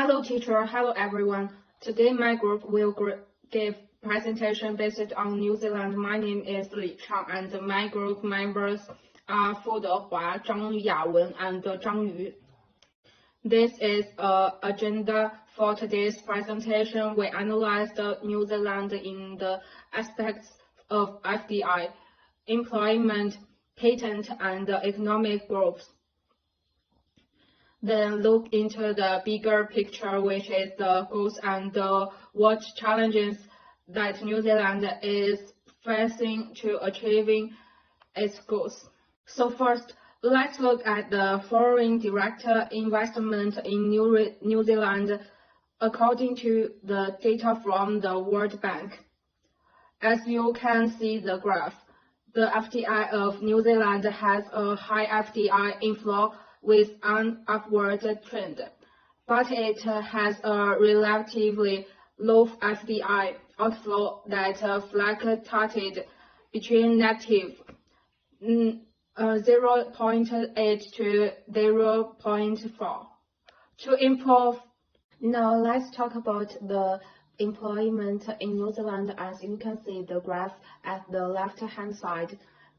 Hello teacher, hello everyone. Today my group will give presentation based on New Zealand. My name is Chang and my group members are Dehua, Zhang Yu, Yawen and Zhang Yu. This is an agenda for today's presentation. We analyzed New Zealand in the aspects of FDI, employment, patent, and economic growth. Then look into the bigger picture, which is the goals and what challenges that New Zealand is facing to achieving its goals. So first, let's look at the foreign direct investment in New Zealand according to the data from the World Bank. As you can see the graph, the FDI of New Zealand has a high FDI inflow with an upward trend, but it has a relatively low FDI outflow that fluctuated between negative 0.8 to 0.4. To improve, now let's talk about the employment in New Zealand. As you can see the graph at the left-hand side,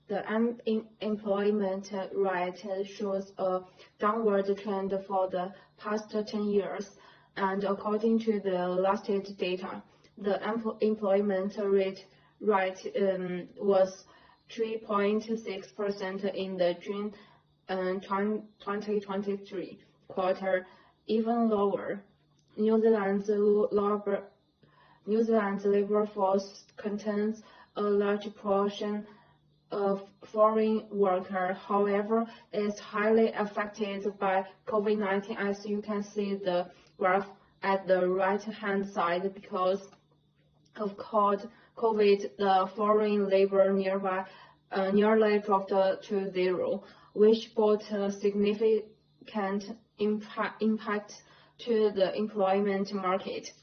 the unemployment rate shows a downward trend for the past 10 years, and according to the last data, the employment rate was 3.6% in the June 2023 quarter, even lower. New Zealand's labor force contains a large portion of foreign workers. However, is highly affected by COVID-19, as you can see the graph at the right-hand side. Because of COVID, the foreign labor nearly dropped to zero, which brought a significant impact to the employment market.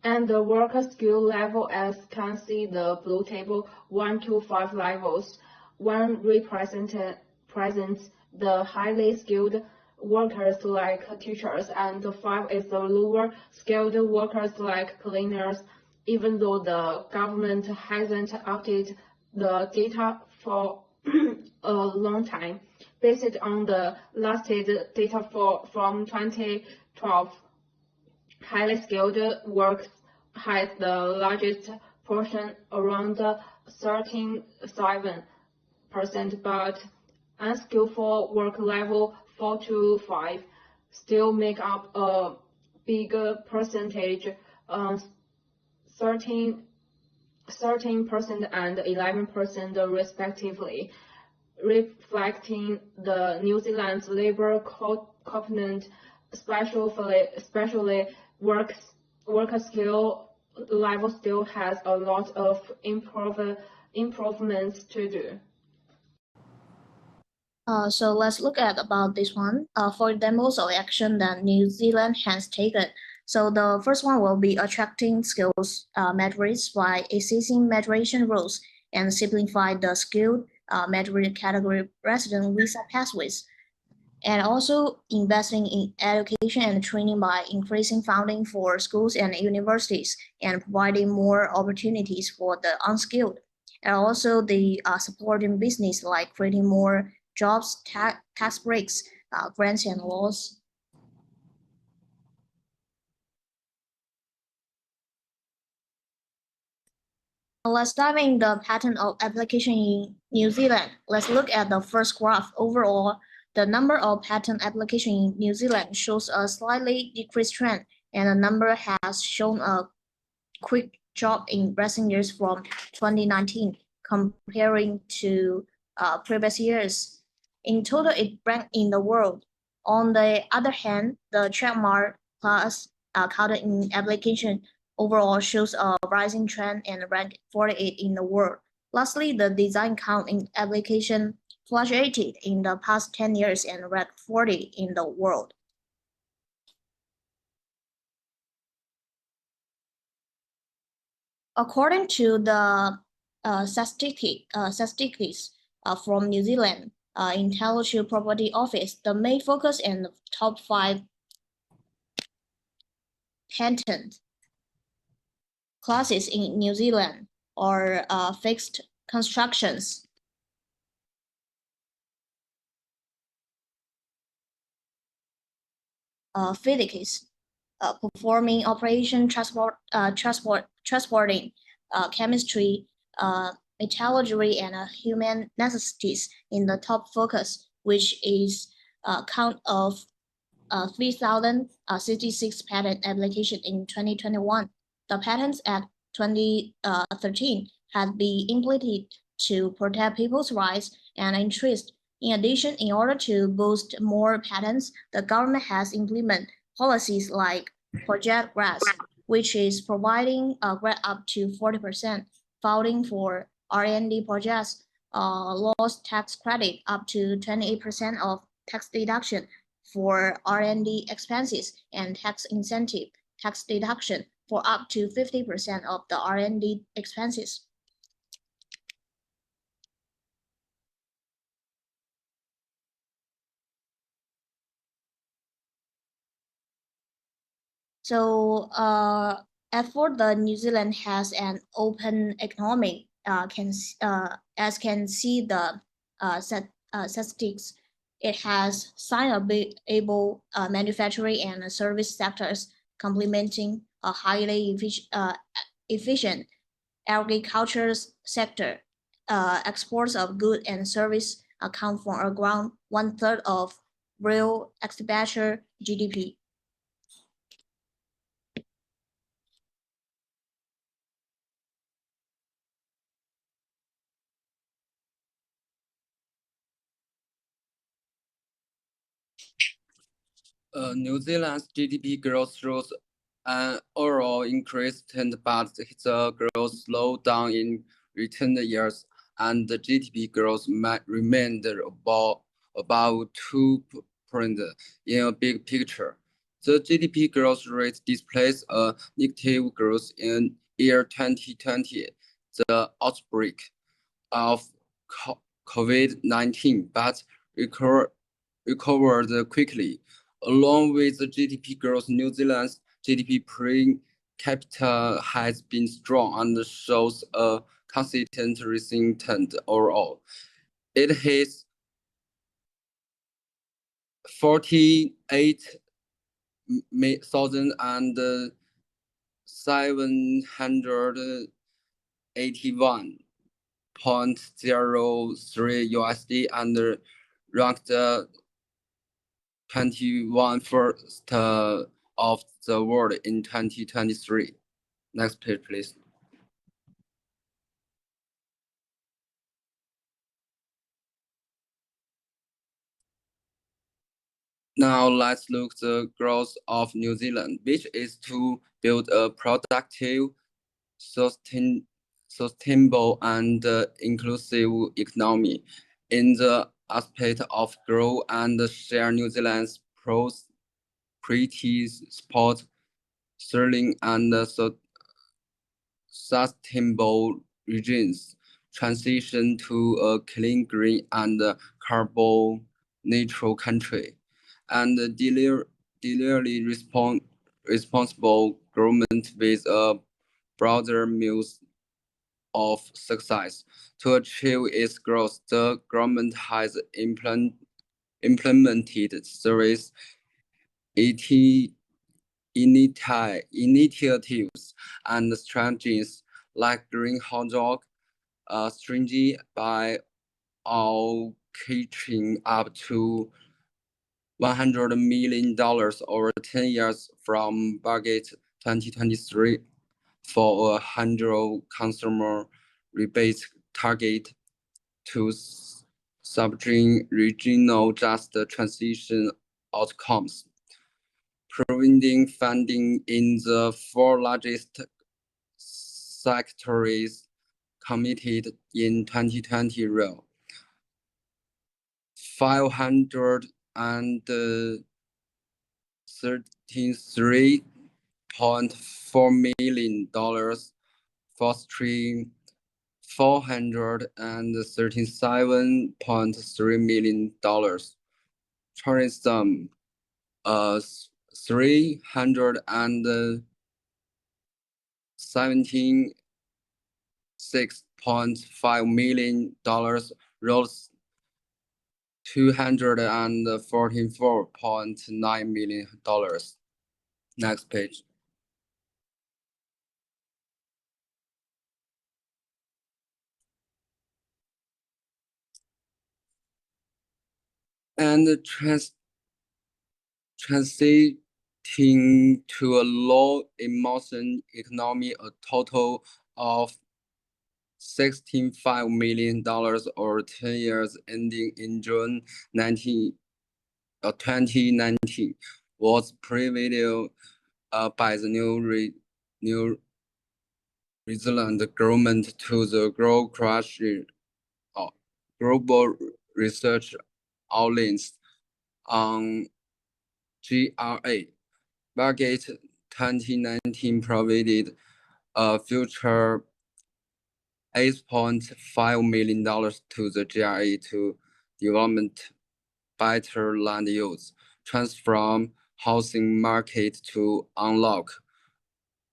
And the worker skill level, as can see the blue table, 1 to 5 levels. 1 represents the highly skilled workers like teachers, and 5 is the lower skilled workers like cleaners. Even though the government hasn't updated the data for a long time, based on the last data from 2012. Highly skilled work has the largest portion, around 37%, but unskillful work level 4 to 5 still make up a bigger percentage, 13% and 11% respectively, reflecting the New Zealand's labor component, especially worker skill level still has a lot of improvements to do. So let's look at about this one. For examples of action that New Zealand has taken. So the first one will be attracting skills metrics by assessing maturation rules and simplify the skilled metric category resident visa pathways. And also investing in education and training by increasing funding for schools and universities and providing more opportunities for the unskilled. And also the supporting business, like creating more jobs, tax breaks, grants and laws. Let's dive in the pattern of application in New Zealand. Let's look at the first graph. Overall, the number of patent applications in New Zealand shows a slightly decreased trend, and the number has shown a quick drop in recent years from 2019, comparing to previous years. In total, it ranked in the world. On the other hand, the trademark plus counted in application overall shows a rising trend and ranked 48 in the world. Lastly, the design count in application fluctuated in the past 10 years and ranked 40 in the world. According to the statistics from New Zealand Intellectual Property Office, the main focus and top 5 patent clauses in New Zealand or fixed constructions. Physics, performing operation, transporting, chemistry, metallurgy, and human necessities in the top focus, which is count of 3,066 patent applications in 2021. The Patents Act 2013 has been implemented to protect people's rights and interests. In addition, in order to boost more patents, the government has implemented policies like Project Grants, which is providing a grant up to 40% funding for R&D projects, lost tax credit up to 28% of tax deduction for R&D expenses, and tax incentive tax deduction for up to 50% of the R&D expenses. So, as for the New Zealand has an open economy, as can see the statistics, it has sustainable manufacturing and service sectors, complementing a highly efficient agriculture sector. Exports of goods and service account for around 1/3 of real expenditure GDP. New Zealand's GDP growth shows an overall increase, but the growth slowed down in recent years, and the GDP growth remained about 2% in a big picture. The GDP growth rate displays a negative growth in year 2020, the outbreak of COVID-19, but recovered quickly. Along with the GDP growth, New Zealand's GDP per capita has been strong and shows a consistent rising trend overall. It hits 48,781.03 USD and ranked 21st of the world in 2023. Next page, please. Now let's look at the growth of New Zealand, which is to build a productive, sustainable, and inclusive economy. In the aspect of grow and share, New Zealand's prosperity support sterling and sustainable regions transition to a clean, green, and carbon neutral country, and deliberately responsible government with a broader means of success. To achieve its growth, the government has implemented service initiatives and strategies like greenhouse strategy by allocating up to $100 million over 10 years from budget 2023 for 100 consumer rebate target to subtract regional just transition outcomes, providing funding in the 4 largest sectors committed in 2020 real. $533.4 million, fostering $437.3 million, tourism $300 $17.6 million, rose $244.9 million. Next page. And transiting to a low emission economy, a total of $16.5 million or 10 years ending in June 2019 was provided by the New Zealand government to the Global Research Alliance on GRA. Budget 2019 provided a future $8.5 million to the GRA to develop better land use, transform housing market to unlock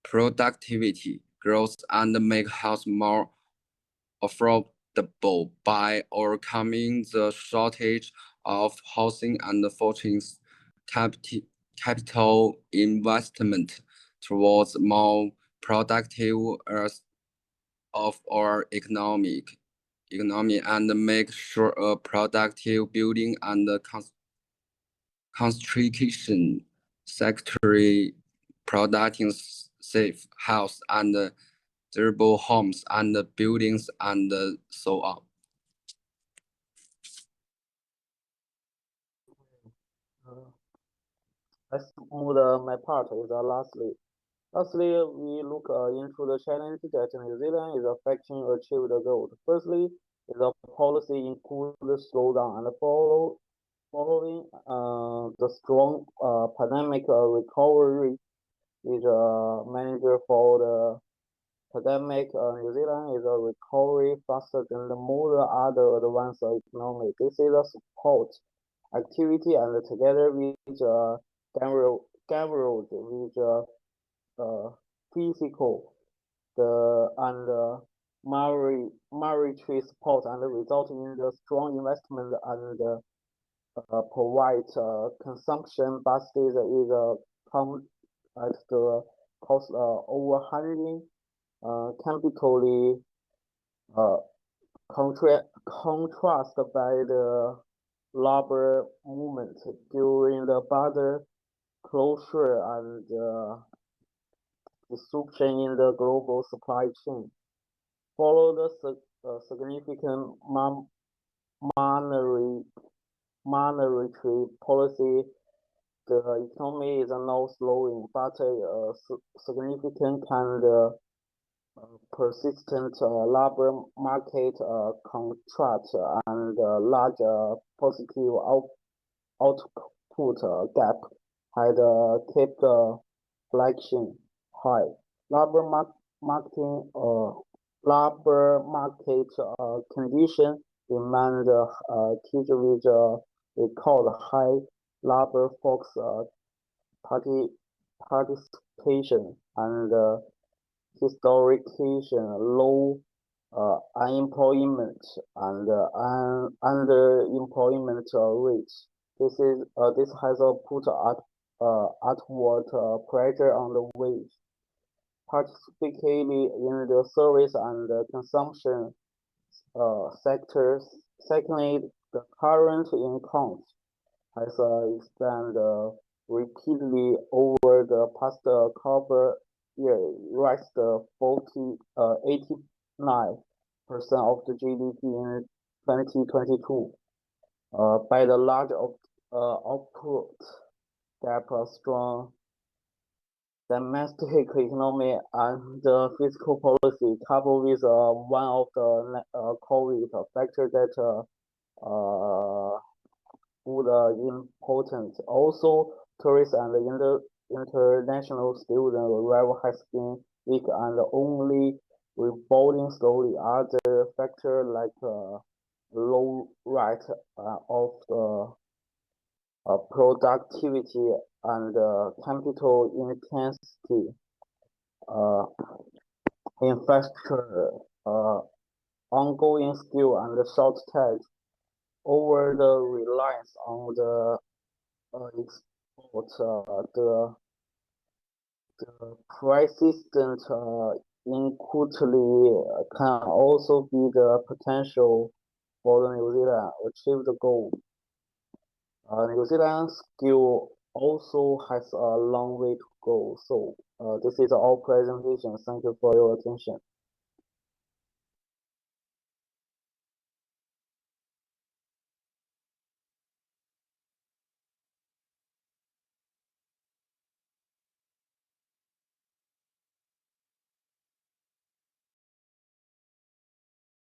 productivity growth and make house more affordable by overcoming the shortage of housing and fostering capital investment towards more productive areas of our economy and make sure a productive building and construction sector producing safe house and durable homes and buildings and so on. Let's move my part is lastly. Lastly, we look into the challenge that New Zealand is affecting achieve the goal. Firstly, the policy includes the slowdown and following the strong pandemic recovery is a manager for the pandemic. New Zealand is a recovery faster than the most other advanced economy. This is a support activity and together with government with physical and monetary support and resulting in the strong investment and provide consumption basket is come at the cost over handling capitally contrast by the labor movement during the border closure and disruption in the global supply chain. Follow the significant monetary policy, the economy is now slowing, but a significant and persistent labor market contract and large positive output gap had kept inflation high. Labor market condition demand huge with record high labor force participation and historication low unemployment and underemployment rates. This has put upward pressure on the wage, particularly in the service and consumption sectors. Secondly, the current income has expanded repeatedly over the past couple years, raised 89% of the GDP in 2022. By the large output gap, strong domestic economy and fiscal policy, coupled with one of the COVID factors that would important. Also, tourist and international student arrival has been weak and only rebounding slowly. Other factors like low rate of productivity and capital intensity infrastructure, ongoing skill and shortage over the reliance on the export, the persistent inequality can also be the potential for the New Zealand achieve the goal. New Zealand's skill also has a long way to go. So this is all presentation. Thank you for your attention.